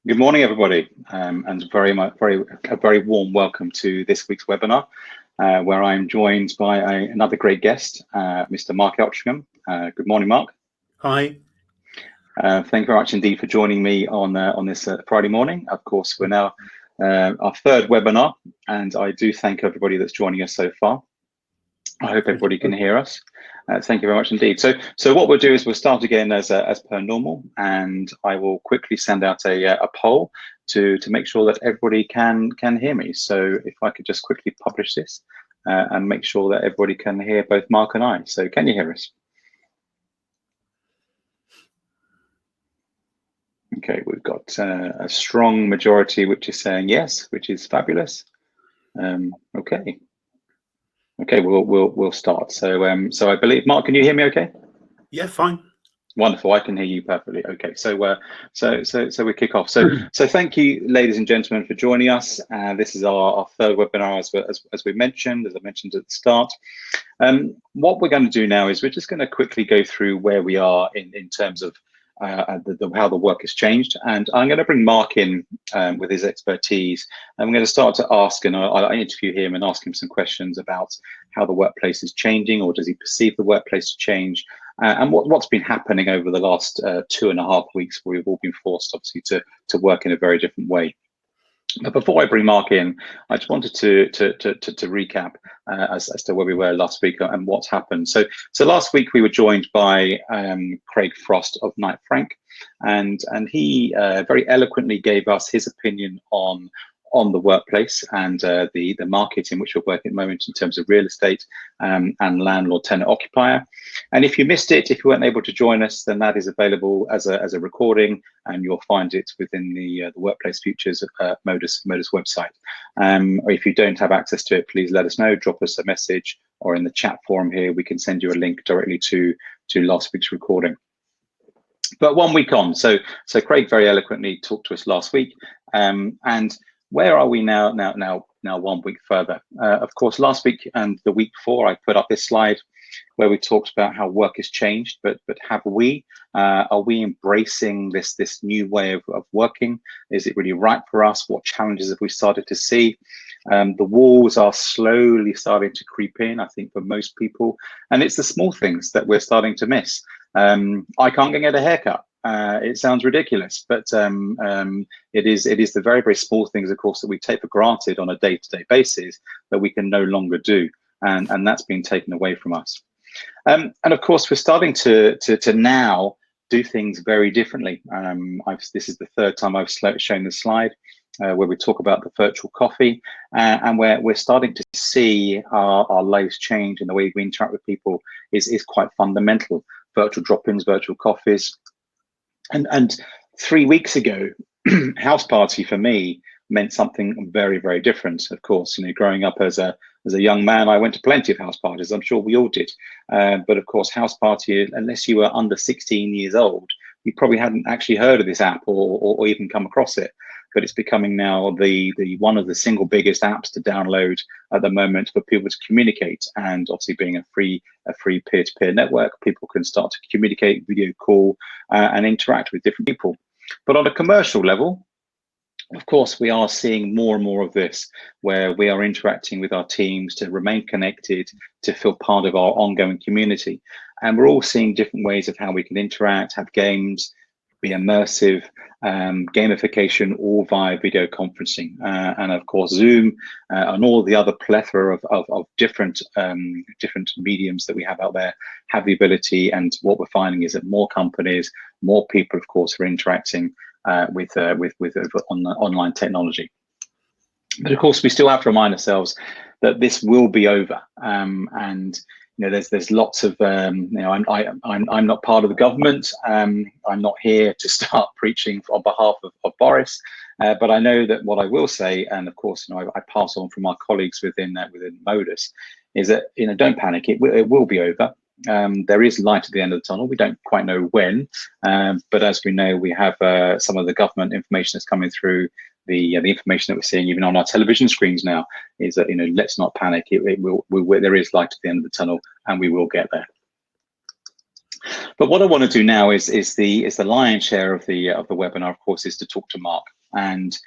Good morning, everybody, and a very warm welcome to this week's webinar, where I'm joined by another great guest, Mr. Mark Eltringham. Good morning, Mark. Hi. Thank you very much indeed for joining me on this Friday morning. Of course, we're now our third webinar, and I do thank everybody that's joining us so far. I hope everybody can hear us. Thank you very much indeed. So what we'll do is we'll start again as per normal, and I will quickly send out a poll to make sure that everybody can hear me. So if I could just quickly publish this and make sure that everybody can hear both Mark and I. So can you hear us? Okay, we've got a strong majority which is saying yes, which is fabulous. Okay, we'll start. So I believe, Mark, can you hear me okay? Yeah, fine. Wonderful, I can hear you perfectly. Okay, so we kick off. So thank you, ladies and gentlemen, for joining us. This is our third webinar, as we mentioned, as I mentioned at the start. What we're going to do now is we're just going to quickly go through where we are in terms of how the work has changed, and I'm going to bring Mark in with his expertise, and we're going to start to ask, and I'll interview him and ask him some questions about how the workplace is changing, or does he perceive the workplace to change, and what's been happening over the last 2.5 weeks, where we've all been forced, obviously, to work in a very different way. But before I bring Mark in, I just wanted to recap as to where we were last week and what's happened. So last week we were joined by Craig Frost of Knight Frank, and he very eloquently gave us his opinion on the workplace and the market in which we're working at the moment in terms of real estate and landlord tenant occupier. And if you missed it, if you weren't able to join us, then that is available as a recording, and you'll find it within the Workplace Futures Medhurst website. Or if you don't have access to it, please let us know, drop us a message, or in the chat forum here, we can send you a link directly to last week's recording. But 1 week on, so Craig very eloquently talked to us last week, and where are we now 1 week further? Of course, last week and the week before, I put up this slide where we talked about how work has changed, but have we? Are we embracing this new way of working? Is it really right for us? What challenges have we started to see? The walls are slowly starting to creep in, I think, for most people, and it's the small things that we're starting to miss. I can't get a haircut. It sounds ridiculous, but it is the very, very small things, of course, that we take for granted on a day-to-day basis that we can no longer do, and that's been taken away from us. And of course, we're starting to now do things very differently. This is the third time I've shown the slide where we talk about the virtual coffee, and where we're starting to see our lives change, and the way we interact with people is quite fundamental. Virtual drop-ins, virtual coffees. And 3 weeks ago, house party for me meant something very, very different. Of course, growing up as a young man, I went to plenty of house parties. I'm sure we all did. But of course, house party, unless you were under 16 years old, you probably hadn't actually heard of this app or even come across it. But it's becoming now the one of the single biggest apps to download at the moment for people to communicate. And obviously, being a free peer-to-peer network, people can start to communicate, video call, and interact with different people. But on a commercial level, of course, we are seeing more and more of this, where we are interacting with our teams to remain connected, to feel part of our ongoing community. And we're all seeing different ways of how we can interact, have games, be immersive, gamification, all via video conferencing, and of course Zoom and all the other plethora of different mediums that we have out there have the ability. And what we're finding is that more companies, more people, of course, are interacting with online technology. But of course, we still have to remind ourselves that this will be over, and there's lots of I'm not part of the government. I'm not here to start preaching on behalf of Boris, but I know that what I will say, and of course, I pass on from our colleagues within Medhurst, is that don't panic. It will be over. There is light at the end of the tunnel. We don't quite know when, but as we know, we have some of the government information that's coming through. The information that we're seeing even on our television screens now is that let's not panic. There is light at the end of the tunnel, and we will get there. But what I want to do now is the lion's share of the webinar, of course, is to talk to Mark. And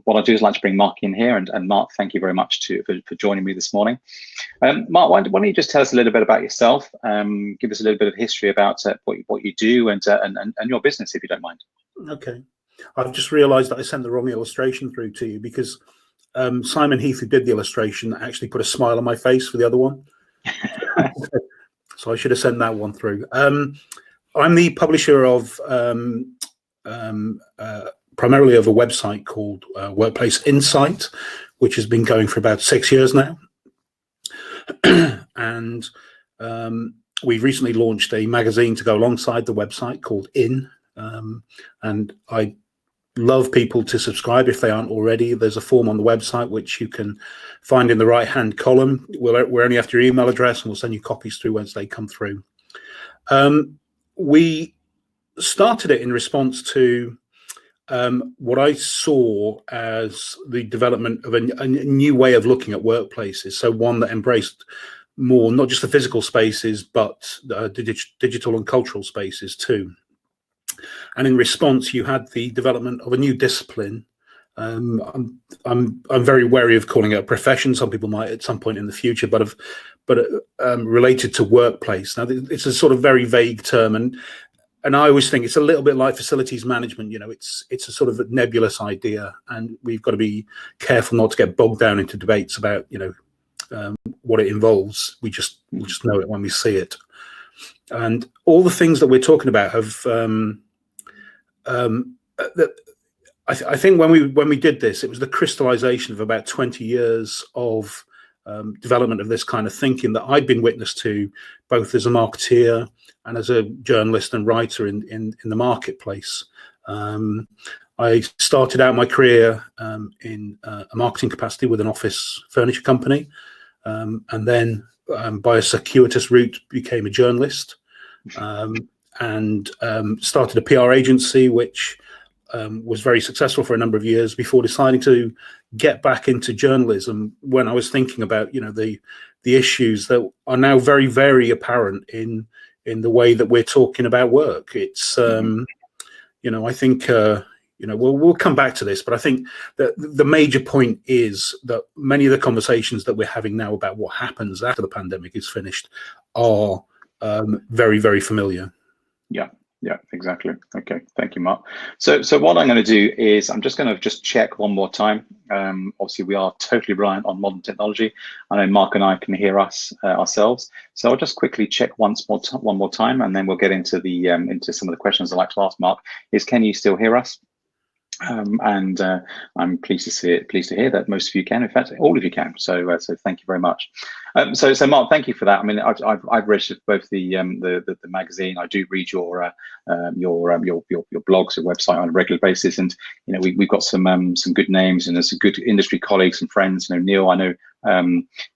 what I do is like to bring Mark in here. And Mark, thank you very much for joining me this morning. Mark, why don't you just tell us a little bit about yourself? Give us a little bit of history about what you do and your business, if you don't mind. Okay. I've just realised that I sent the wrong illustration through to you, because Simon Heath, who did the illustration, actually put a smile on my face for the other one. So I should have sent that one through. I'm the publisher of primarily of a website called Workplace Insight, which has been going for about 6 years now. And we've recently launched a magazine to go alongside the website called In. And I love people to subscribe if they aren't already. There's a form on the website which you can find in the right-hand column. We're only after your email address, and we'll send you copies through once they come through. We started it in response to what I saw as the development of a new way of looking at workplaces. So one that embraced more, not just the physical spaces, but digital and cultural spaces too. And in response, you had the development of a new discipline. I'm very wary of calling it a profession. Some people might at some point in the future, but related to workplace. Now, it's a sort of very vague term, and I always think it's a little bit like facilities management. You know, it's a sort of a nebulous idea, and we've got to be careful not to get bogged down into debates about what it involves. We just know it when we see it, and all the things that we're talking about have. I think when we did this, it was the crystallization of about 20 years of development of this kind of thinking that I'd been witness to, both as a marketeer and as a journalist and writer in the marketplace. I started out my career in a marketing capacity with an office furniture company, and then by a circuitous route became a journalist. And started a PR agency, which was very successful for a number of years before deciding to get back into journalism when I was thinking about, the issues that are now very, very apparent in the way that we're talking about work. It's, I think, we'll come back to this, but I think that the major point is that many of the conversations that we're having now about what happens after the pandemic is finished are very, very familiar. Yeah, exactly. Okay, thank you, Mark. So what I'm going to do is I'm just going to check one more time. Obviously, we are totally reliant on modern technology. I know Mark and I can hear us ourselves. So I'll just quickly check one more time, and then we'll get into into some of the questions I'd like to ask Mark. Can you still hear us? And I'm pleased to hear that most of you can. In fact, all of you can. So thank you very much. So Mark, thank you for that. I mean, I've read both the magazine. I do read your blogs, your website on a regular basis, and we've got some good names, and there's some good industry colleagues and friends. Neil, I know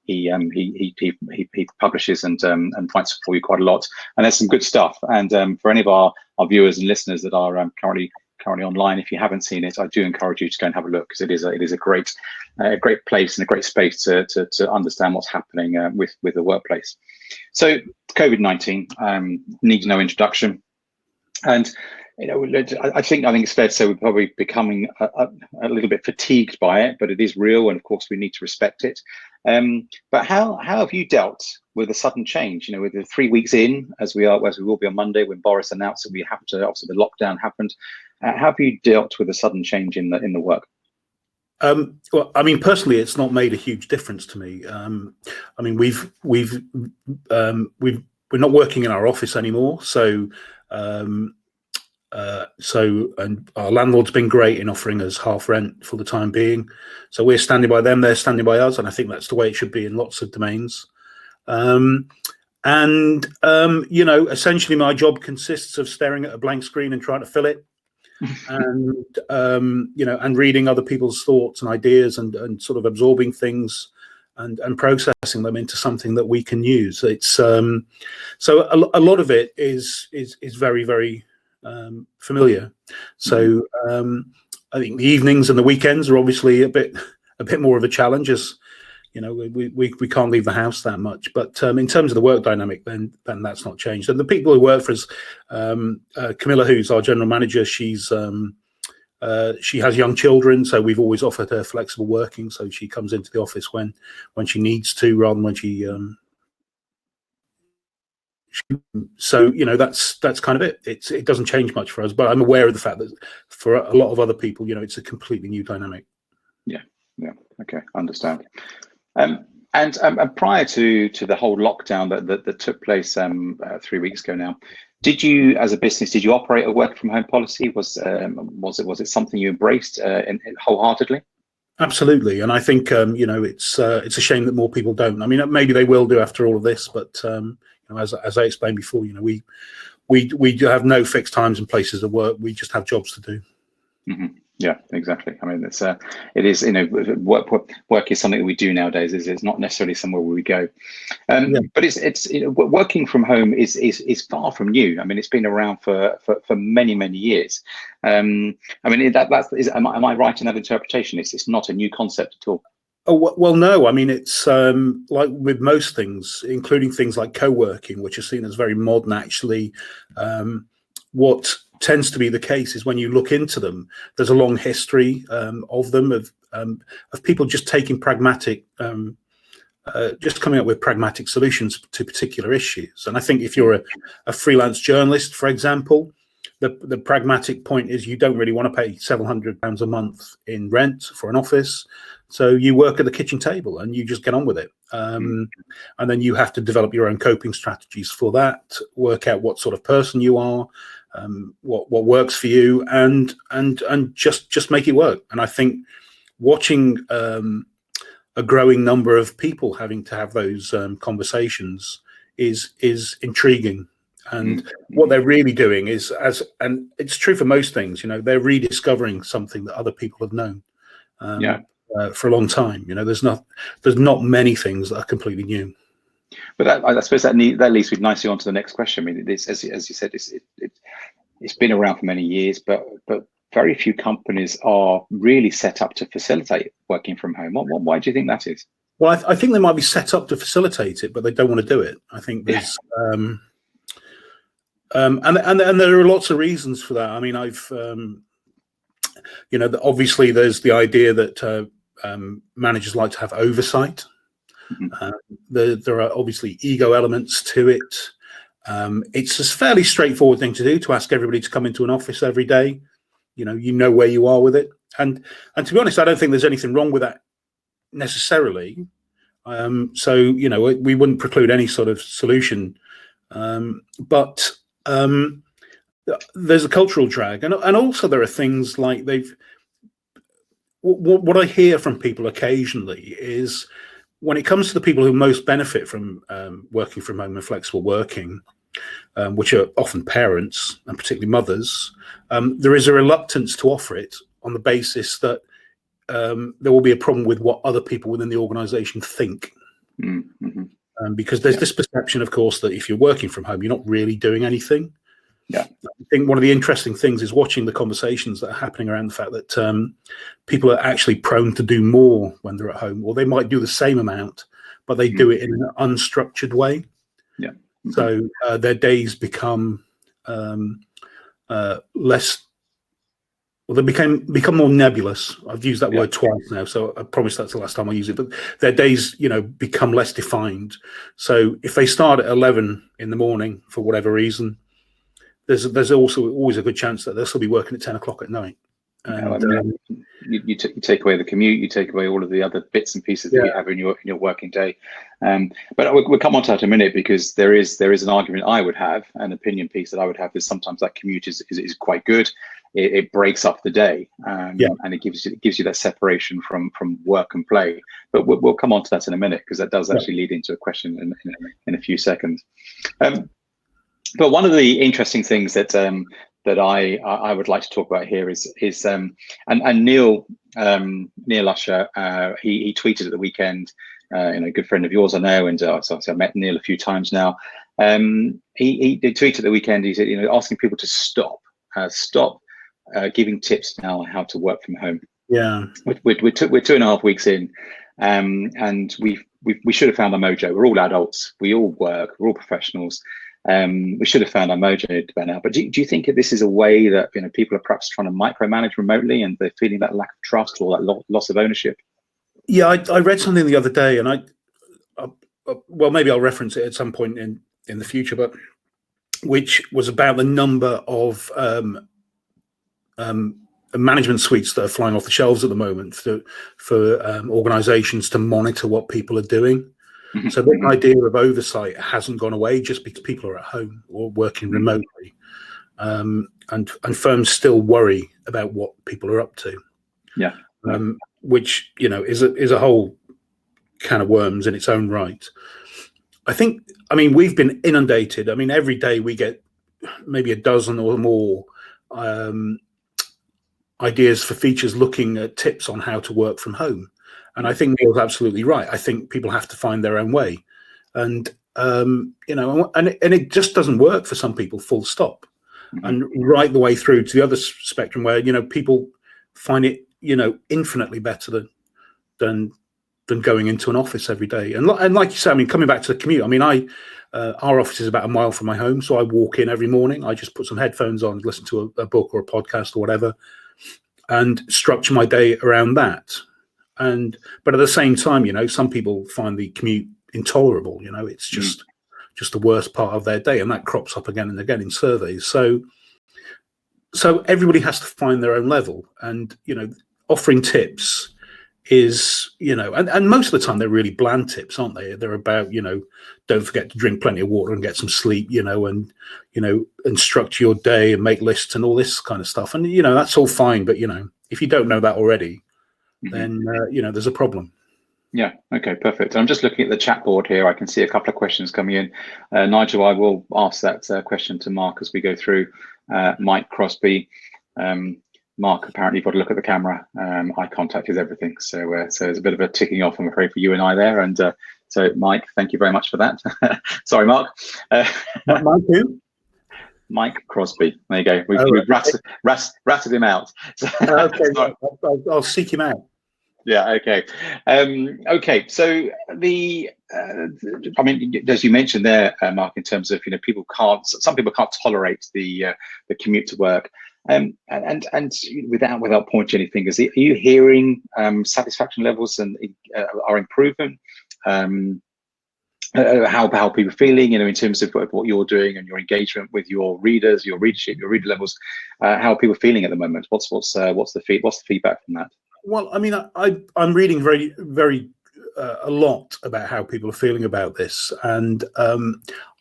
he publishes and writes for you quite a lot, and there's some good stuff. And for any of our viewers and listeners that are currently online, if you haven't seen it, I do encourage you to go and have a look, because it is a great place and a great space to understand what's happening with the workplace. So COVID-19 needs no introduction, and I think it's fair to say we're probably becoming a little bit fatigued by it, but it is real, and of course we need to respect it. But how have you dealt with the sudden change? With the 3 weeks in, as we will be on Monday, when Boris announced that we have to, obviously the lockdown happened. How have you dealt with the sudden change in the work? Well, I mean, personally, it's not made a huge difference to me. I mean, we're not working in our office anymore, so and our landlord's been great in offering us half rent for the time being. So we're standing by them, they're standing by us, and I think that's the way it should be in lots of domains. Essentially, my job consists of staring at a blank screen and trying to fill it. And reading other people's thoughts and ideas and sort of absorbing things and processing them into something that we can use. It's so a lot of it is very, very familiar. So I think the evenings and the weekends are obviously a bit more of a challenge, as we can't leave the house that much. But in terms of the work dynamic, then that's not changed. And the people who work for us, Camilla, who's our general manager, she has young children, so we've always offered her flexible working. So she comes into the office when she needs to, rather than when she. So that's kind of it. It doesn't change much for us, but I'm aware of the fact that for a lot of other people, it's a completely new dynamic. Yeah. Okay, understand. And prior to the whole lockdown that took place 3 weeks ago now, did you, as a business, operate a work from home policy? Was it something you embraced wholeheartedly? Absolutely, and I think it's a shame that more people don't. I mean, maybe they will do after all of this, but as I explained before, we do have no fixed times and places of work. We just have jobs to do. Mm-hmm. Yeah, exactly. I mean, it is, work is something that we do nowadays. It's not necessarily somewhere where we go. But it's working from home is far from new. I mean, it's been around for many, many years. I mean, am I right in that interpretation? It's not a new concept at all. Oh, well, no. I mean, it's like with most things, including things like co-working, which are seen as very modern, actually. What tends to be the case is when you look into them, there's a long history of them, of people just taking pragmatic, just coming up with pragmatic solutions to particular issues. And I think if you're a freelance journalist, for example, the pragmatic point is you don't really want to pay £700 a month in rent for an office. So you work at the kitchen table and you just get on with it. And then you have to develop your own coping strategies for that, work out what sort of person you are, what works for you, and just make it work. And I think watching a growing number of people having to have those conversations is intriguing. And what they're really doing is, and it's true for most things, they're rediscovering something that other people have known for a long time. There's not many things that are completely new. But I suppose that leads me nicely on to the next question. I mean, it's, as you said, it's been around for many years, but very few companies are really set up to facilitate working from home. Why do you think that is? Well, I think they might be set up to facilitate it, but they don't want to do it. I think there's and there are lots of reasons for that. I mean, obviously there's the idea that managers like to have oversight. There are obviously ego elements to it. It's a fairly straightforward thing to do, to ask everybody to come into an office every day. You know where you are with it. And to be honest, I don't think there's anything wrong with that necessarily. So we wouldn't preclude any sort of solution. But there's a cultural drag, and also there are things like what I hear from people occasionally is, when it comes to the people who most benefit from working from home and flexible working, which are often parents and particularly mothers, there is a reluctance to offer it on the basis that there will be a problem with what other people within the organisation think. Because there's this perception, of course, that if you're working from home, you're not really doing anything. Yeah, I think one of the interesting things is watching the conversations that are happening around the fact that people are actually prone to do more when they're at home, or they might do the same amount, but they do it in an unstructured way. Yeah. So their days become less. Well, they become more nebulous. I've used that word twice now, so I promise that's the last time I use it. But their days, become less defined. So if they start at 11 in the morning for whatever reason, there's also always a good chance that they'll still be working at 10 o'clock at night. And, you take away the commute, you take away all of the other bits and pieces that you have in your working day. But we'll come on to that in a minute, because there is an argument I would have, an opinion piece that I would have, is sometimes that commute is quite good. It breaks up the day, and it gives you that separation from work and play. But we'll come on to that in a minute, because that does actually lead into a question in a few seconds. But one of the interesting things that I would like to talk about here is and Neil Usher, he tweeted at the weekend, a good friend of yours, I know, and so I met Neil a few times now. He tweeted at the weekend. He said, asking people to stop giving tips now on how to work from home. Yeah, we're 2.5 weeks in. and we should have found our mojo. We're all adults, we all work, we're all professionals. We should have found our mojo by now. But do you think that this is a way that people are perhaps trying to micromanage remotely, and they're feeling that lack of trust or that loss of ownership? Yeah, I read something the other day, and well, maybe I'll reference it at some point in the future, but which was about the number of management suites that are flying off the shelves at the moment for organizations to monitor what people are doing. So the idea of oversight hasn't gone away just because people are at home or working remotely, and firms still worry about what people are up to. Yeah, which is a whole can of worms in its own right. I mean, we've been inundated. I mean, every day we get maybe a dozen or more ideas for features looking at tips on how to work from home. And I think Neil's absolutely right. I think people have to find their own way, and and it just doesn't work for some people, full stop. And right the way through to the other spectrum where people find it infinitely better than going into an office every day. And like you said, I mean, coming back to the commute, I mean, our office is about a mile from my home, so I walk in every morning. I just put some headphones on, listen to a book or a podcast or whatever, and structure my day around that. But at the same time, some people find the commute intolerable. It's just the worst part of their day, and that crops up again and again in surveys. So everybody has to find their own level, and offering tips is and most of the time they're really bland tips, aren't they? They're about don't forget to drink plenty of water and get some sleep, and structure your day and make lists and all this kind of stuff. And that's all fine, but if you don't know that already, then there's a problem. Yeah. Okay. Perfect. I'm just looking at the chat board here. I can see a couple of questions coming in. Nigel, I will ask that question to Mark as we go through. Mike Crosby. Mark, apparently you've got to look at the camera. Eye contact is everything. So there's a bit of a ticking off, I'm afraid, for you and I there. And so, Mike, thank you very much for that. Sorry, Mark. Mike who? Mike Crosby. There you go. We've ratted him out. Okay, I'll seek him out. Yeah. Okay. Okay. So I mean, as you mentioned there, Mark, in terms of some people can't tolerate the commute to work, and without pointing any fingers, are you hearing satisfaction levels and are improving? How people are feeling, in terms of what you're doing and your engagement with your readers, your readership, your reader levels. How are people feeling at the moment? What's the feedback from that? Well, I mean, I'm reading very, very a lot about how people are feeling about this, and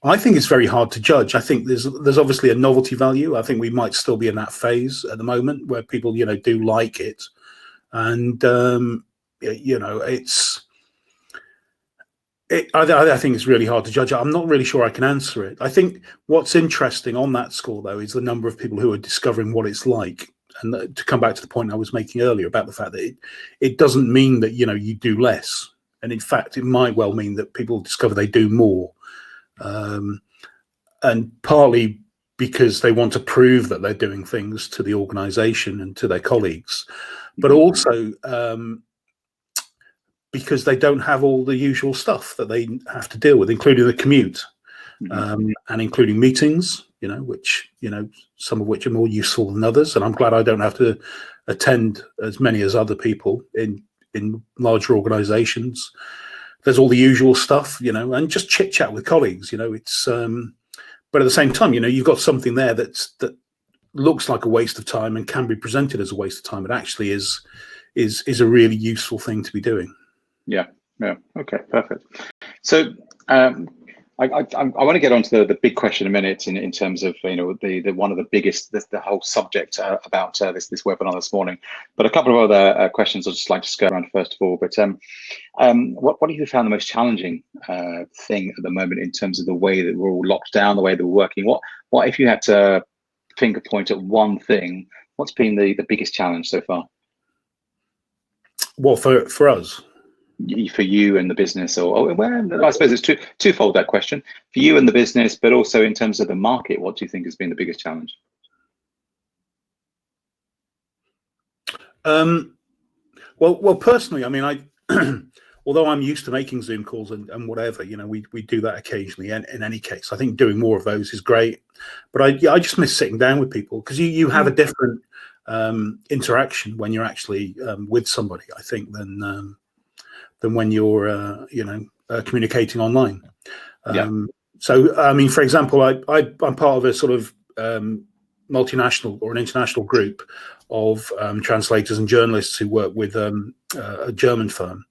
I think it's very hard to judge. I think there's obviously a novelty value. I think we might still be in that phase at the moment where people, do like it, and I think it's really hard to judge. I'm not really sure I can answer it. I think what's interesting on that score, though, is the number of people who are discovering what it's like. And to come back to the point I was making earlier about the fact that it doesn't mean that, you do less. And in fact, it might well mean that people discover they do more. And partly because they want to prove that they're doing things to the organization and to their colleagues, but also because they don't have all the usual stuff that they have to deal with, including the commute, and including meetings, which, some of which are more useful than others. And I'm glad I don't have to attend as many as other people in larger organizations. There's all the usual stuff, and just chit chat with colleagues, it's, but at the same time, you've got something there that looks like a waste of time and can be presented as a waste of time. It actually is a really useful thing to be doing. Yeah. Okay, perfect. So I want to get on to the big question in a minute in terms of the one of the biggest, the whole subject about this webinar this morning. But a couple of other questions I'd just like to skirt around first of all. But what have you found the most challenging thing at the moment in terms of the way that we're all locked down, the way that we're working? What if you had to finger point at one thing? What's been the biggest challenge so far? Well, for us. For you and the business, or well, I suppose it's twofold, that question. For you and the business, but also in terms of the market, what do you think has been the biggest challenge? Well, personally, I mean, although I'm used to making Zoom calls and whatever, we do that occasionally. In any case, I think doing more of those is great. But I just miss sitting down with people, because you have a different interaction when you're actually with somebody, I think, than when you're communicating online. So, I mean, for example, I'm part of a sort of multinational or an international group of translators and journalists who work with a German firm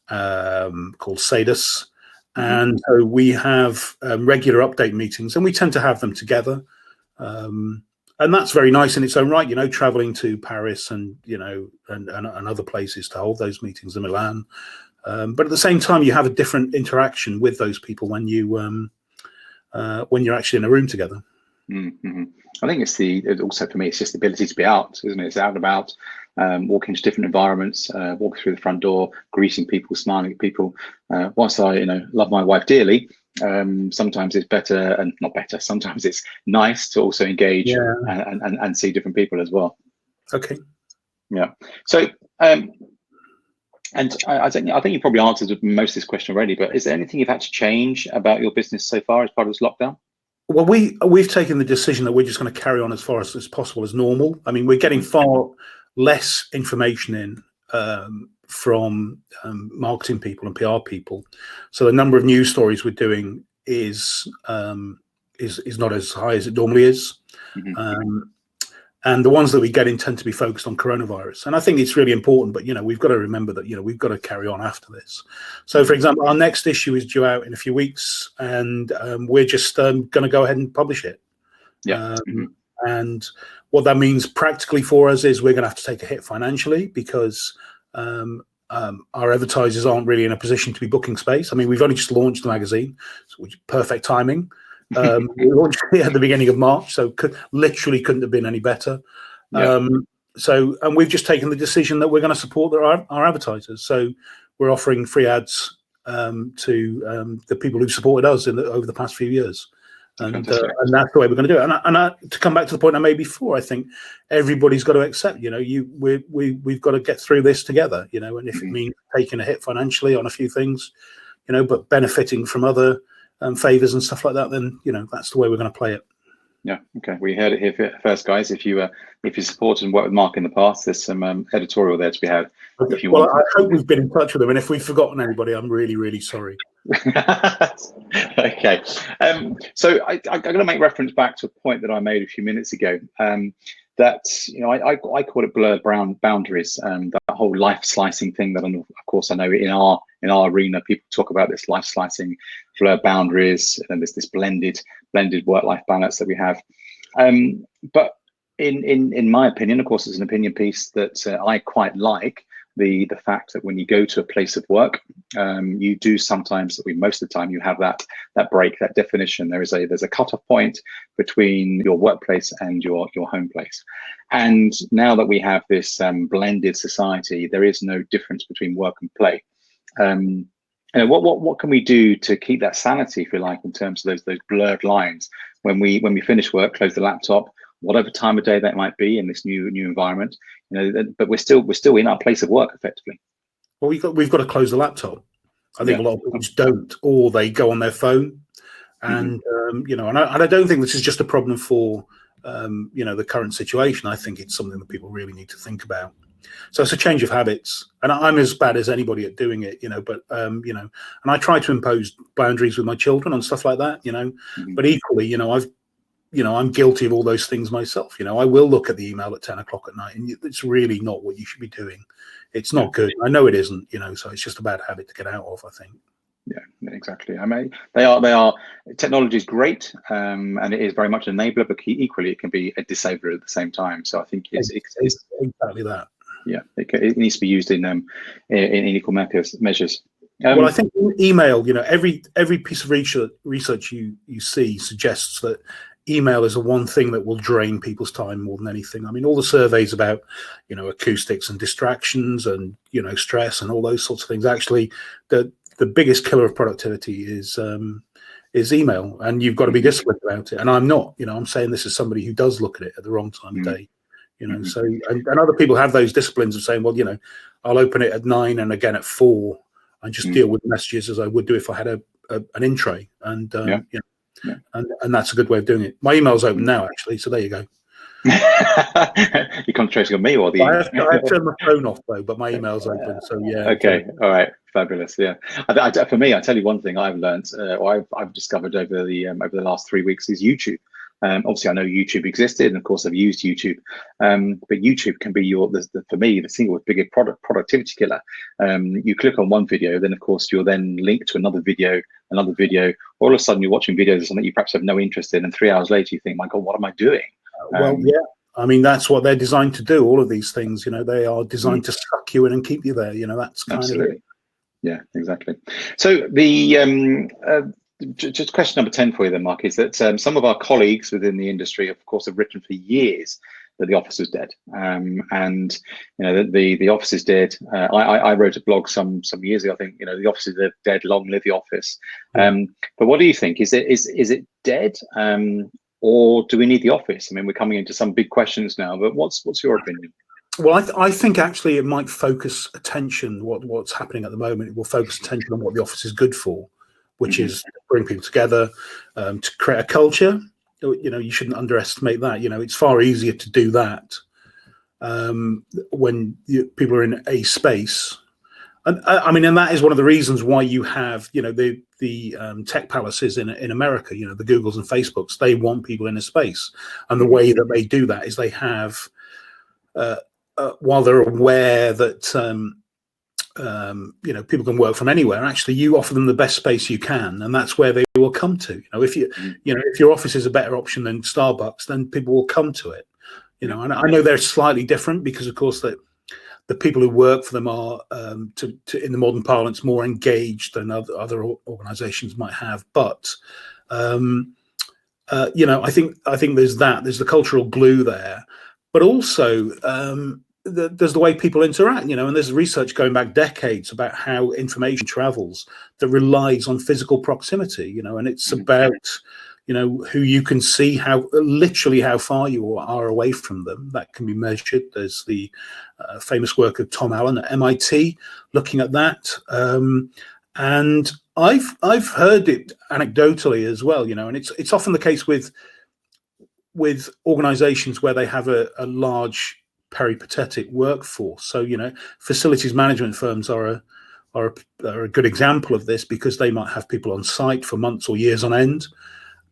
called Sadus. And so we have regular update meetings, and we tend to have them together. And that's very nice in its own right, traveling to Paris and, and other places to hold those meetings in Milan. But at the same time, you have a different interaction with those people when you're actually in a room together. I think also for me, it's just the ability to be out, isn't it? It's out and about, walking to different environments, walking through the front door, greeting people, smiling at people. Whilst I, love my wife dearly, sometimes it's better, and not better, sometimes it's nice to also engage and see different people as well. Okay. Yeah. So, and I think you probably answered most of this question already, but is there anything you've had to change about your business so far as part of this lockdown? Well, we've taken the decision that we're just going to carry on as far as possible as normal. I mean, we're getting far less information in from marketing people and PR people, so the number of news stories we're doing is not as high as it normally is. And the ones that we get in tend to be focused on coronavirus. And I think it's really important, but, we've got to remember that, we've got to carry on after this. So, for example, our next issue is due out in a few weeks, and we're just going to go ahead and publish it. And what that means practically for us is we're going to have to take a hit financially, because our advertisers aren't really in a position to be booking space. I mean, we've only just launched the magazine, which is perfect timing. We launched it at the beginning of March, so literally couldn't have been any better. And we've just taken the decision that we're going to support our advertisers. So we're offering free ads to the people who've supported us over the past few years. And that's the way we're going to do it. And to come back to the point I made before, I think everybody's got to accept, we've got to get through this together, and if it means taking a hit financially on a few things, but benefiting from other favors and stuff like that, then that's the way we're going to play it. Yeah. Okay. We heard it here first, guys. If you supported and worked with Mark in the past, there's some editorial there to be had. Okay. If you want. I hope we've been in touch with them, and if we've forgotten anybody, I'm really, really sorry. Okay. So I'm going to make reference back to a point that I made a few minutes ago. That I call it blurred boundaries, that whole life slicing thing. That, of course, I know in our arena, people talk about this life slicing, blurred boundaries, and there's this blended work-life balance that we have. But in my opinion, of course, it's an opinion piece that I quite like. The fact that when you go to a place of work, you do sometimes, most of the time, you have that break, that definition. There's a cut-off point between your workplace and your home place. And now that we have this blended society, there is no difference between work and play. What can we do to keep that sanity, if you like, in terms of those blurred lines when we finish work, close the laptop, whatever time of day that might be in this new environment, but we're still in our place of work effectively. Well, we've got to close the laptop. I think a lot of people just don't, or they go on their phone, and and I don't think this is just a problem for the current situation. I think it's something that people really need to think about. So it's a change of habits, and I'm as bad as anybody at doing it, but and I try to impose boundaries with my children and stuff like that, but equally, I'm guilty of all those things myself. I will look at the email at 10 o'clock at night, and it's really not what you should be doing. It's not good. I know it isn't, so it's just a bad habit to get out of, I think. Yeah, exactly. I mean, they are. Technology is great, and it is very much an enabler, but equally it can be a disabler at the same time. So I think it's exactly that. Yeah, it needs to be used in equal measures. Well, I think email, every piece of research you see suggests that email is the one thing that will drain people's time more than anything. I mean, all the surveys about, acoustics and distractions and, stress and all those sorts of things. Actually, the biggest killer of productivity is email, and you've got to be disciplined about it. And I'm not, I'm saying this as somebody who does look at it at the wrong time of day. So and other people have those disciplines of saying, well, I'll open it at 9 and again at 4, and just deal with messages as I would do if I had an in tray. And and that's a good way of doing it. My email's open now, actually, so there you go. You're concentrating on me or the? I have turned my phone off though, but my email's open. So yeah. Okay. All right. Fabulous. Yeah. For me, I tell you one thing I've learned, or I've discovered over the last 3 weeks is YouTube. Obviously, I know YouTube existed, and of course, I've used YouTube. But YouTube can be for me, the single biggest productivity killer. You click on one video, then of course you're then linked to another video. All of a sudden, you're watching videos of something you perhaps have no interest in, and 3 hours later, you think, "My God, what am I doing?" Well, yeah. I mean, that's what they're designed to do. All of these things, they are designed to suck you in and keep you there. That's kind of it. Yeah, exactly. So the just question number 10 for you then, Mark, is that some of our colleagues within the industry, of course, have written for years that the office is dead, and the office is dead. I wrote a blog some years ago. I think the office is dead. Long live the office. But what do you think? Is it dead? Or do we need the office? I mean, we're coming into some big questions now, but what's your opinion? Well, I think actually it might focus attention, what's happening at the moment, it will focus attention on what the office is good for, which is to bring people together, to create a culture. You shouldn't underestimate that. It's far easier to do that when people are in a space. And I mean, and that is one of the reasons why you have, the tech palaces in America, the Googles and Facebooks, they want people in a space. And the way that they do that is they have, while they're aware that, people can work from anywhere, actually you offer them the best space you can. And that's where they will come to. If your office is a better option than Starbucks, then people will come to it. And I know they're slightly different because, of course, the people who work for them are, in the modern parlance, more engaged than other organisations might have. But I think there's the cultural glue there, but also there's the way people interact. And there's research going back decades about how information travels that relies on physical proximity. And it's about who you can see, literally how far you are away from them. That can be measured. There's the famous work of Tom Allen at MIT looking at that. And I've heard it anecdotally as well, and it's often the case with organizations where they have a large peripatetic workforce. So, facilities management firms are a good example of this because they might have people on site for months or years on end.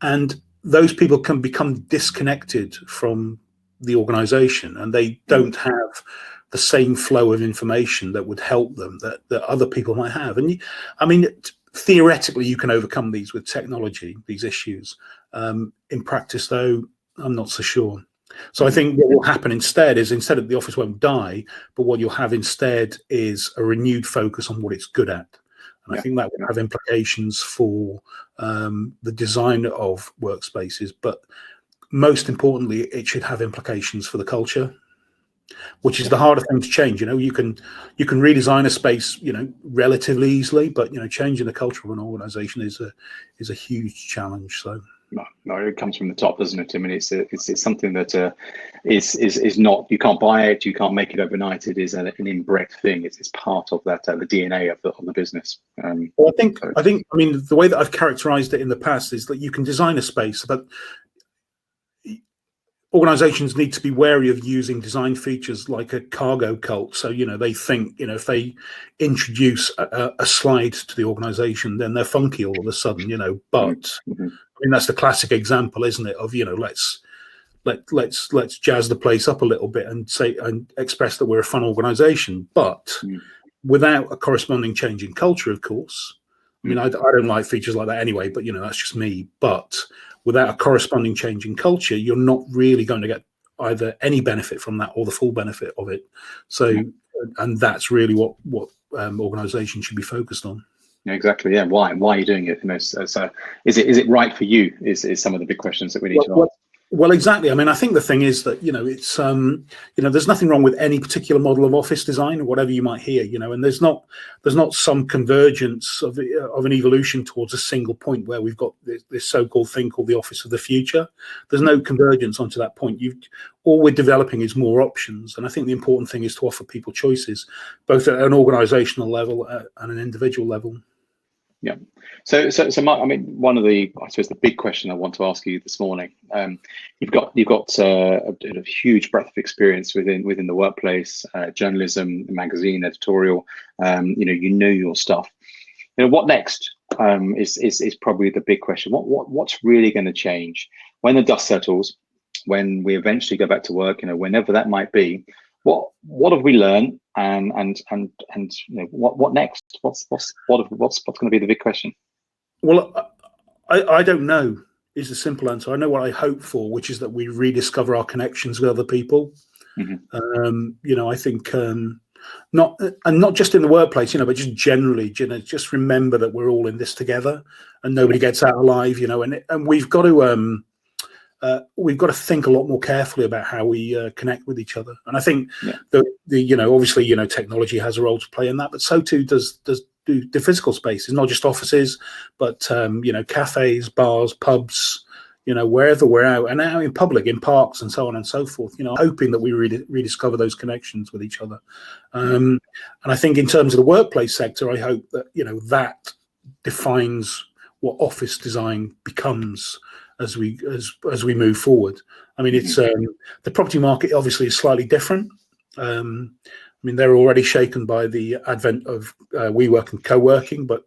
And those people can become disconnected from the organization, and they don't have the same flow of information that would help them that other people might have. And theoretically, you can overcome these with technology, these issues. In practice, though, I'm not so sure. So I think what will happen instead that the office won't die, but what you'll have instead is a renewed focus on what it's good at. And I think that will have implications for the design of workspaces, but most importantly, it should have implications for the culture, which is the harder thing to change. You can redesign a space, relatively easily, but changing the culture of an organization is a huge challenge. So. No, it comes from the top, doesn't it? I mean, it's something that is not, you can't buy it, you can't make it overnight. It is an inbred thing. It's part of that, the DNA of the business. Well, I think the way that I've characterized it in the past is that you can design a space, but organizations need to be wary of using design features like a cargo cult. So, they think, if they introduce a slide to the organization, then they're funky all of a sudden, but that's the classic example, isn't it? Of, let's jazz the place up a little bit and express that we're a fun organization, but without a corresponding change in culture, of course. I don't like features like that anyway, but that's just me. But without a corresponding change in culture, you're not really going to get either any benefit from that or the full benefit of it. So, and that's really what organizations should be focused on. Yeah, exactly. Yeah. Why are you doing it? So is it right for you? Is some of the big questions that we need to ask. Well, exactly. I mean, I think the thing is that, it's, there's nothing wrong with any particular model of office design or whatever you might hear, and there's not some convergence of an evolution towards a single point where we've got this so-called thing called the office of the future. There's no convergence onto that point. All we're developing is more options. And I think the important thing is to offer people choices, both at an organizational level and an individual level. Yeah. So Mark, I mean, one of the, I suppose, the big question I want to ask you this morning. You've got a huge breadth of experience within the workplace, journalism, magazine, editorial. You know your stuff. What next is probably the big question. What's really going to change when the dust settles, when we eventually go back to work? Whenever that might be. What have we learned, and what next? What's going to be the big question? Well, I don't know is the simple answer. I know what I hope for, which is that we rediscover our connections with other people. Mm-hmm. I think not just in the workplace, but just generally, just remember that we're all in this together, and nobody gets out alive. And we've got to think a lot more carefully about how we connect with each other. And I think obviously, technology has a role to play in that, but so too does the physical spaces, not just offices, but cafes, bars, pubs, wherever we're out and out in public, in parks and so on and so forth, hoping that we rediscover those connections with each other. And I think in terms of the workplace sector, I hope that, that defines what office design becomes as we move forward. I mean, it's the property market obviously is slightly different. I mean, they're already shaken by the advent of WeWork and co-working, but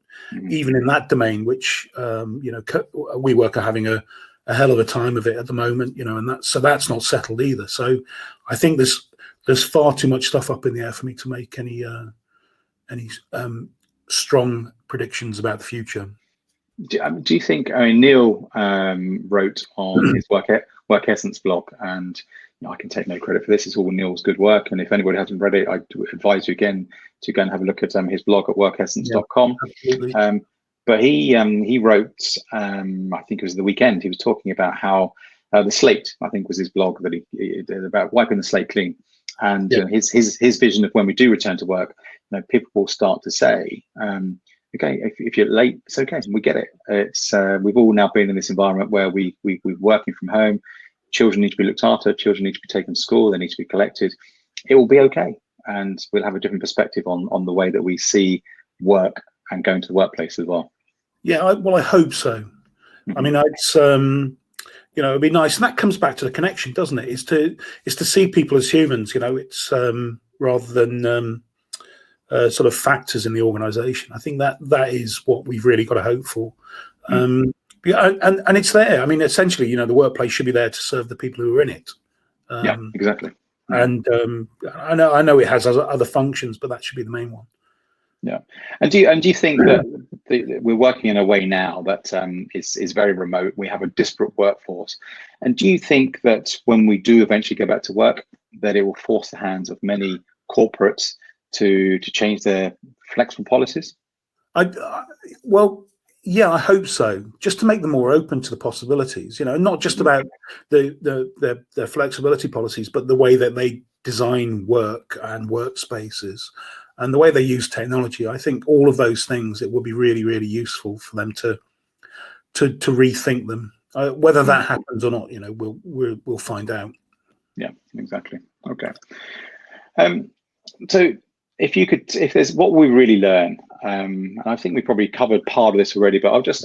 even in that domain, which WeWork are having a hell of a time of it at the moment, and that's not settled either. So I think there's far too much stuff up in the air for me to make any strong predictions about the future. Do you think? I mean, Neil wrote on his Work Essence blog, and I can take no credit for this. It's all Neil's good work, and if anybody hasn't read it, I advise you again to go and have a look at his blog at workessence.com. Yeah, but he wrote, I think it was the weekend, he was talking about how the slate, I think was his blog, that he did about wiping the slate clean, and his vision of when we do return to work, people will start to say, okay, if you're late, it's okay. We get it. It's we've all now been in this environment where we're working from home. Children need to be looked after. Children need to be taken to school. They need to be collected. It will be okay, and we'll have a different perspective on the way that we see work and going to the workplace as well. Yeah, I hope so. Mm-hmm. I mean, it's it'd be nice, and that comes back to the connection, doesn't it? Is to see people as humans. It's rather than sort of factors in the organisation. I think that is what we've really got to hope for. And it's there. I mean, essentially, the workplace should be there to serve the people who are in it. Yeah, exactly. And I know it has other functions, but that should be the main one. Yeah. And do you think that we're working in a way now that is very remote? We have a disparate workforce. And do you think that when we do eventually go back to work, that it will force the hands of many corporates to change their flexible policies? Well, yeah, I hope so. Just to make them more open to the possibilities, not just about the flexibility policies, but the way that they design work and workspaces and the way they use technology. I think all of those things, it would be really, really useful for them to rethink them. Whether that happens or not, we'll find out. Yeah, exactly. Okay. So if there's what we really learn, and I think we probably covered part of this already, but I'll just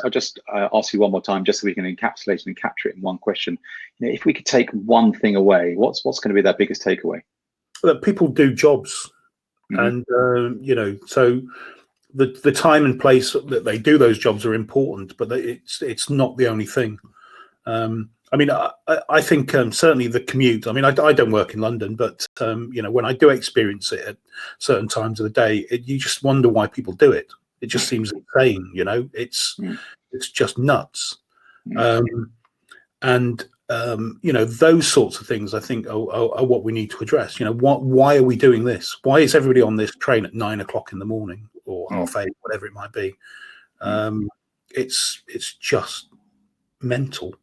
ask you one more time, just so we can encapsulate and capture it in one question. If we could take one thing away, what's going to be that biggest takeaway? That people do jobs, and so the time and place that they do those jobs are important, but it's not the only thing. I mean, I think certainly the commute. I mean, I don't work in London, but when I do experience it at certain times of the day, you just wonder why people do it. It just seems insane, It's just nuts. And those sorts of things, I think, are what we need to address. Why are we doing this? Why is everybody on this train at 9 o'clock in the morning or 8:30, whatever it might be? It's just mental.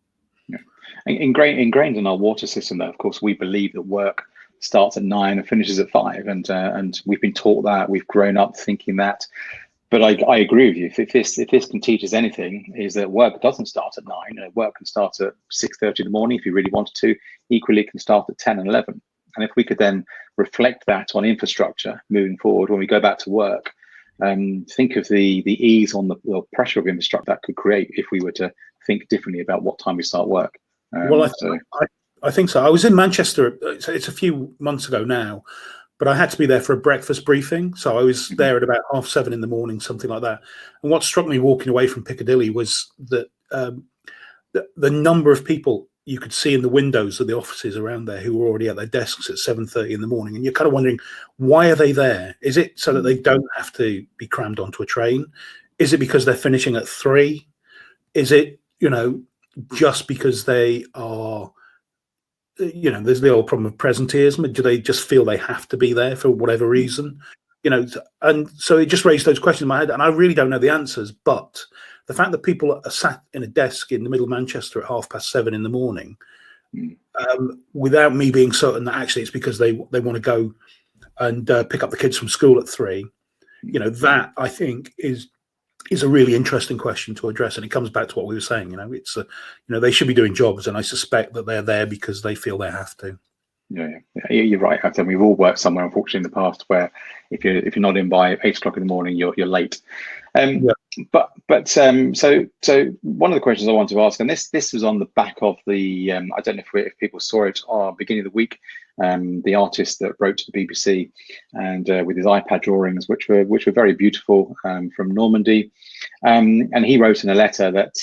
ingrained in our water system, though, of course, we believe that work starts at 9 and finishes at 5, and we've been taught that. We've grown up thinking that. But I agree with you. If this can teach us anything, is that work doesn't start at 9. Work can start at 6:30 in the morning if you really wanted to. Equally, it can start at 10 and 11. And if we could then reflect that on infrastructure moving forward when we go back to work, think of the ease on the pressure of infrastructure that could create if we were to think differently about what time we start work. Well, I think so. I was in Manchester. It's a few months ago now, but I had to be there for a breakfast briefing. So I was there at about 7:30 in the morning, something like that. And what struck me walking away from Piccadilly was that the number of people you could see in the windows of the offices around there who were already at their desks at 7:30 in the morning. And you're kind of wondering, why are they there? Is it so that they don't have to be crammed onto a train? Is it because they're finishing at 3? Is it, just because they are, there's the old problem of presenteeism. Do they just feel they have to be there for whatever reason? And so it just raised those questions in my head, and I really don't know the answers. But the fact that people are sat in a desk in the middle of Manchester at 7:30 in the morning, without me being certain that actually it's because they want to go and pick up the kids from school at 3, that I think is a really interesting question to address. And it comes back to what we were saying. It's they should be doing jobs, and I suspect that they're there because they feel they have to. Yeah, you're right. I think we've all worked somewhere, unfortunately, in the past where if you're not in by 8 o'clock in the morning, you're late. But so one of the questions I wanted to ask, and this was on the back of the I don't know if people saw it beginning of the week, the artist that wrote to the BBC and with his iPad drawings, which were very beautiful, from Normandy, and he wrote in a letter that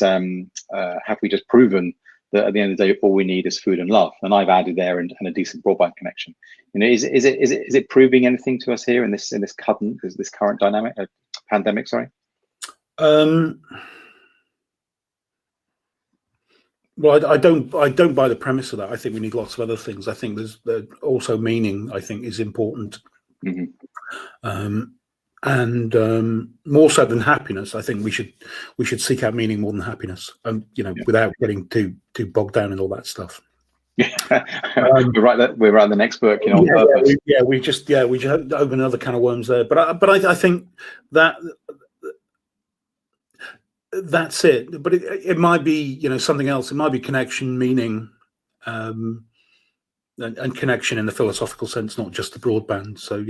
have we just proven that at the end of the day all we need is food and love? And I've added there and a decent broadband connection. Is it proving anything to us here in this current dynamic, pandemic? Sorry. Well, I don't buy the premise of that. I think we need lots of other things. I think there's also meaning, I think, is important. And more so than happiness, I think we should seek out meaning more than happiness, without getting too bogged down in all that stuff. We're right the next book, on purpose. We just open another can of worms there. But I think that that's it. But it might be something else. It might be connection, meaning, and connection in the philosophical sense, not just the broadband. So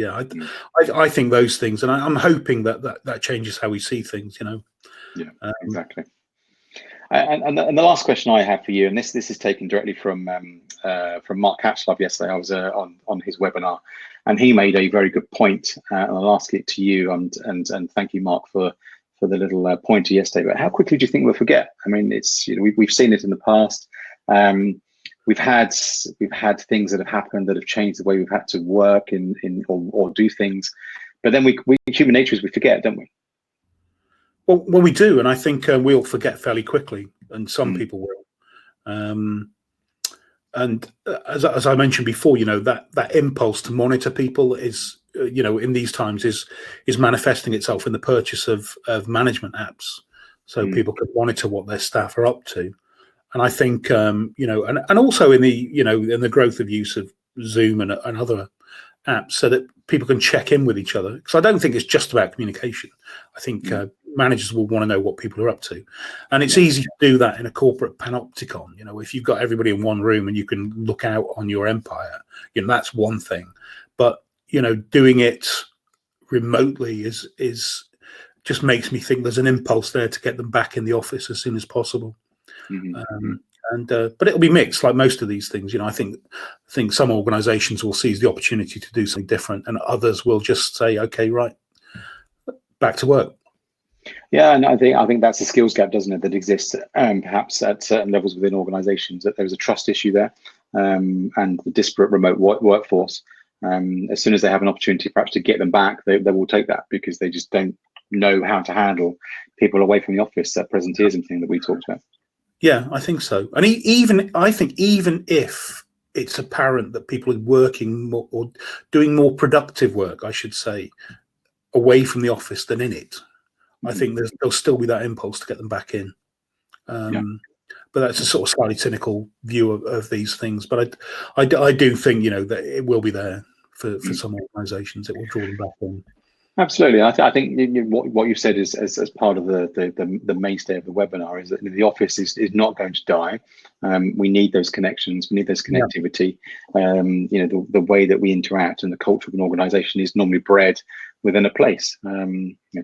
I think those things, and I'm hoping that changes how we see things. Exactly. And the last question I have for you, and this is taken directly from Mark Eltringham yesterday. I was on his webinar, and he made a very good point. And I'll ask it to you, and thank you, Mark, for the little pointer yesterday. But how quickly do you think we'll forget? I mean, it's we've seen it in the past. We've had things that have happened that have changed the way we've had to work or do things. But then we human nature is we forget, don't we? Well, we do, and I think we'll forget fairly quickly, and some people will. And as I mentioned before, that impulse to monitor people is, in these times is manifesting itself in the purchase of management apps, so people can monitor what their staff are up to. And I think, and also in the growth of use of Zoom and other apps, so that people can check in with each other. Because I don't think it's just about communication. I think managers will want to know what people are up to. And it's easy to do that in a corporate panopticon. If you've got everybody in one room and you can look out on your empire, that's one thing. But, doing it remotely is just makes me think there's an impulse there to get them back in the office as soon as possible. But it'll be mixed, like most of these things. I think some organizations will seize the opportunity to do something different, and others will just say, okay, right, back to work. Yeah, and I think that's a skills gap, doesn't it, that exists perhaps at certain levels within organizations, that there's a trust issue there, and the disparate remote workforce. As soon as they have an opportunity perhaps to get them back, they will take that, because they just don't know how to handle people away from the office, that presenteeism thing that we talked about. Yeah, I think so. And I think even if it's apparent that people are working more or doing more productive work, I should say, away from the office than in it, I think there'll still be that impulse to get them back in. but that's a sort of slightly cynical view of these things. But I do think, that it will be there for some organisations. It will draw them back in. Absolutely. I think what you said is as part of the mainstay of the webinar is that the office is not going to die. We need those connections. We need those connectivity. The way that we interact and the culture of an organisation is normally bred within a place.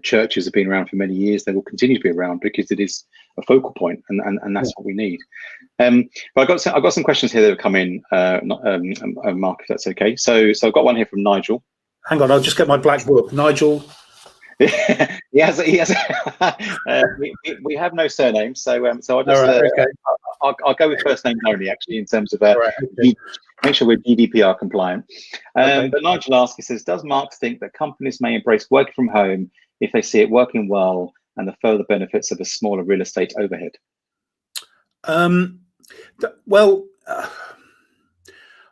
Churches have been around for many years. They will continue to be around because it is a focal point, and that's what we need. But I've got some questions here that have come in, Mark, if that's okay. So I've got one here from Nigel. Hang on, I'll just get my black book. Nigel. he has. We have no surname, so I'll just okay. I'll go with first names only, actually, in terms of okay. make sure we're GDPR compliant. Okay. But Nigel asks, he says, does Mark think that companies may embrace working from home if they see it working well and the further benefits of a smaller real estate overhead?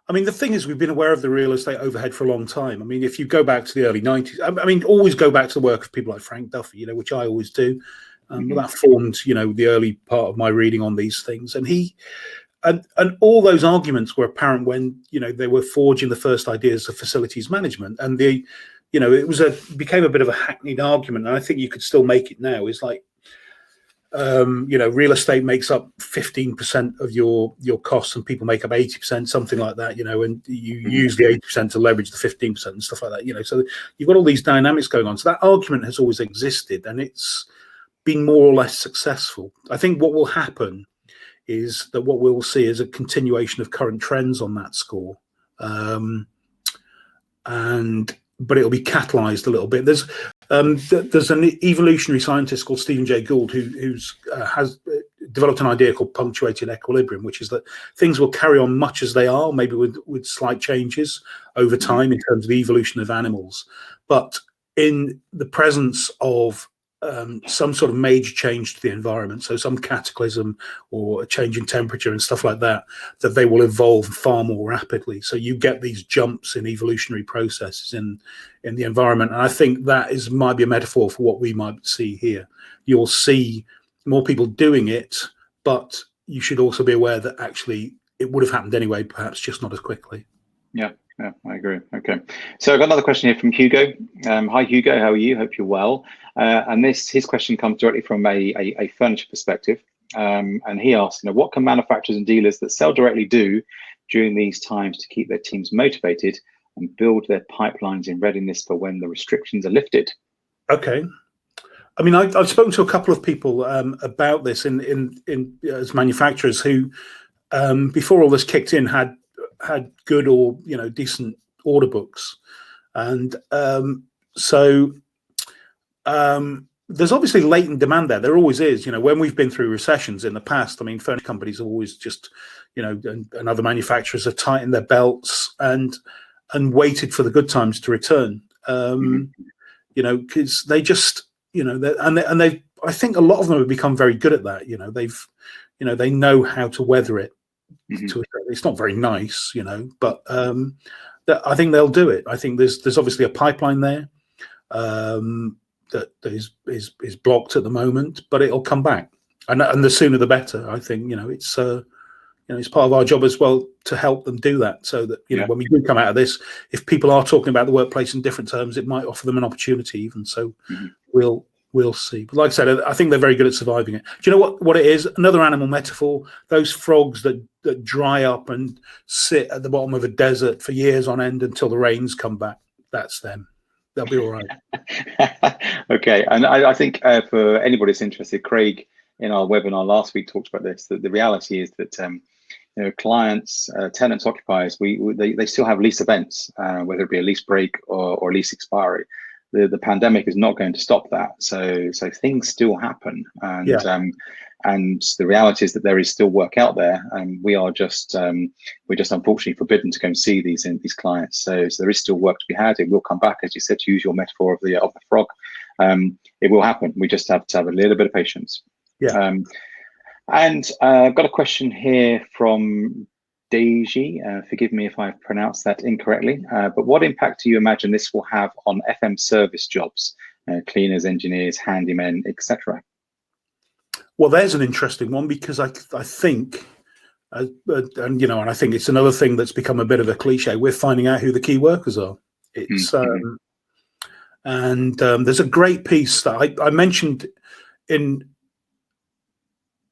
I mean, the thing is, we've been aware of the real estate overhead for a long time. I mean, if you go back to the early 90s, I mean, always go back to the work of people like Frank Duffy, which I always do. That formed, the early part of my reading on these things. And and all those arguments were apparent when, they were forging the first ideas of facilities management. And it became a bit of a hackneyed argument. And I think you could still make it now. It's like, real estate makes up 15% of your costs and people make up 80%, something like that, and you use the 80% to leverage the 15% and stuff like that, so you've got all these dynamics going on. So that argument has always existed and it's been more or less successful. I think what will happen is that what we'll see is a continuation of current trends on that score. But it'll be catalyzed a little bit. There's an evolutionary scientist called Stephen Jay Gould who has developed an idea called punctuated equilibrium, which is that things will carry on much as they are, maybe with slight changes over time in terms of the evolution of animals. But in the presence of some sort of major change to the environment, so some cataclysm or a change in temperature and stuff like that, that they will evolve far more rapidly. So you get these jumps in evolutionary processes in the environment. And I think that might be a metaphor for what we might see here. You'll see more people doing it, but you should also be aware that actually it would have happened anyway, perhaps just not as quickly. Yeah, I agree. Okay, so I've got another question here from Hugo. Hi, Hugo. How are you? Hope you're well. And his question comes directly from a furniture perspective. And he asks, what can manufacturers and dealers that sell directly do during these times to keep their teams motivated and build their pipelines in readiness for when the restrictions are lifted? Okay. I mean, I've spoken to a couple of people about this in as manufacturers who, before all this kicked in, had good or decent order books, and there's obviously latent demand there. There always is. When we've been through recessions in the past, I mean, furniture companies have always just and other manufacturers have tightened their belts and waited for the good times to return. Because they just they've I think a lot of them have become very good at that. They know how to weather it. It's not very nice, but I think they'll do it. I think there's obviously a pipeline there that is blocked at the moment, but it'll come back, and the sooner the better. I think it's part of our job as well to help them do that, so that when we do come out of this, if people are talking about the workplace in different terms, it might offer them an opportunity even. So we'll see. But like I said, I think they're very good at surviving it. Do you know what it is? Another animal metaphor: those frogs that dry up and sit at the bottom of a desert for years on end until the rains come back. That's them. They'll be all right. Okay, and I think for anybody that's interested, Craig in our webinar last week talked about this. That the reality is that clients, tenants, occupiers, they still have lease events, whether it be a lease break or a lease expiry. The pandemic is not going to stop that. So things still happen, and the reality is that there is still work out there, and we're just unfortunately forbidden to go and see these clients. So there is still work to be had. It will come back, as you said, to use your metaphor of the frog. It will happen. We just have to have a little bit of patience. Yeah. And I've got a question here from Deji. Forgive me if I've pronounced that incorrectly. But what impact do you imagine this will have on FM service jobs, cleaners, engineers, handymen, etc.? Well, there's an interesting one, because I think, and you know, and I think it's another thing that's become a bit of a cliche. We're finding out who the key workers are. It's and there's a great piece that I mentioned in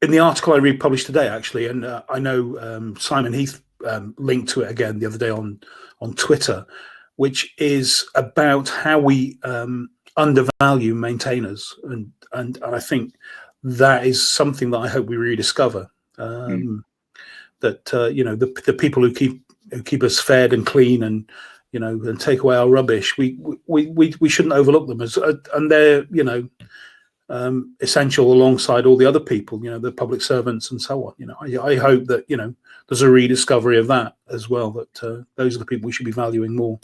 the article I republished today, actually, and I know Simon Heath linked to it again the other day on Twitter, which is about how we undervalue maintainers, and I think that is something that I hope we rediscover. That you know, the people who keep us fed and clean, and you know, and take away our rubbish, we shouldn't overlook them, as and they're, you know, essential alongside all the other people, you know, the public servants and so on. You know, I hope that, you know, there's a rediscovery of that as well, that those are the people we should be valuing more.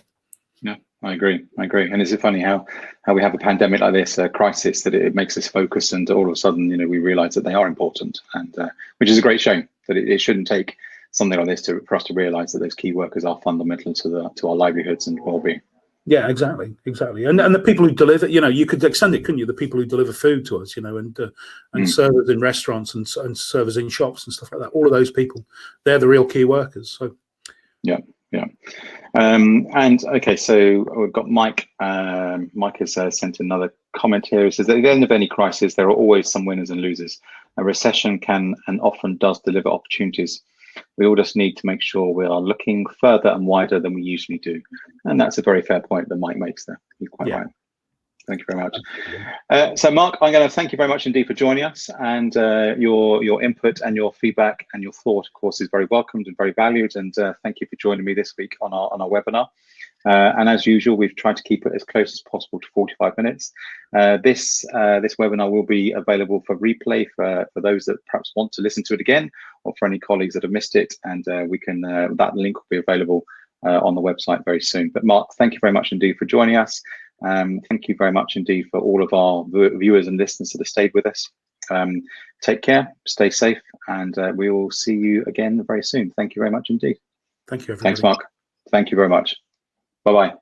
Yeah, I agree. And is it funny how we have a pandemic like this, a crisis, that it makes us focus, and all of a sudden, you know, we realize that they are important, and which is a great shame. That it shouldn't take something like this for us to realize that those key workers are fundamental to our livelihoods and well-being. Yeah, exactly. And the people who deliver, you know, you could extend it, couldn't you? The people who deliver food to us, you know, and servers in restaurants and servers in shops and stuff like that. All of those people, they're the real key workers. So yeah. And okay, so we've got Mike. Mike has sent another comment here. He says, at the end of any crisis, there are always some winners and losers. A recession can and often does deliver opportunities. We all just need to make sure we are looking further and wider than we usually do. And that's a very fair point that Mike makes there. He's quite right. Thank you very much. So Mark, I'm going to thank you very much indeed for joining us, and your input and your feedback and your thought, of course, is very welcomed and very valued. And thank you for joining me this week on our webinar. And as usual, we've tried to keep it as close as possible to 45 minutes. This webinar will be available for replay for those that perhaps want to listen to it again, or for any colleagues that have missed it. And we can that link will be available on the website very soon. But Mark, thank you very much indeed for joining us. Thank you very much indeed for all of our viewers and listeners that have stayed with us. Take care, stay safe, and we will see you again very soon. Thank you very much indeed. Thank you, everybody. Thanks, Mark. Thank you very much. Bye-bye.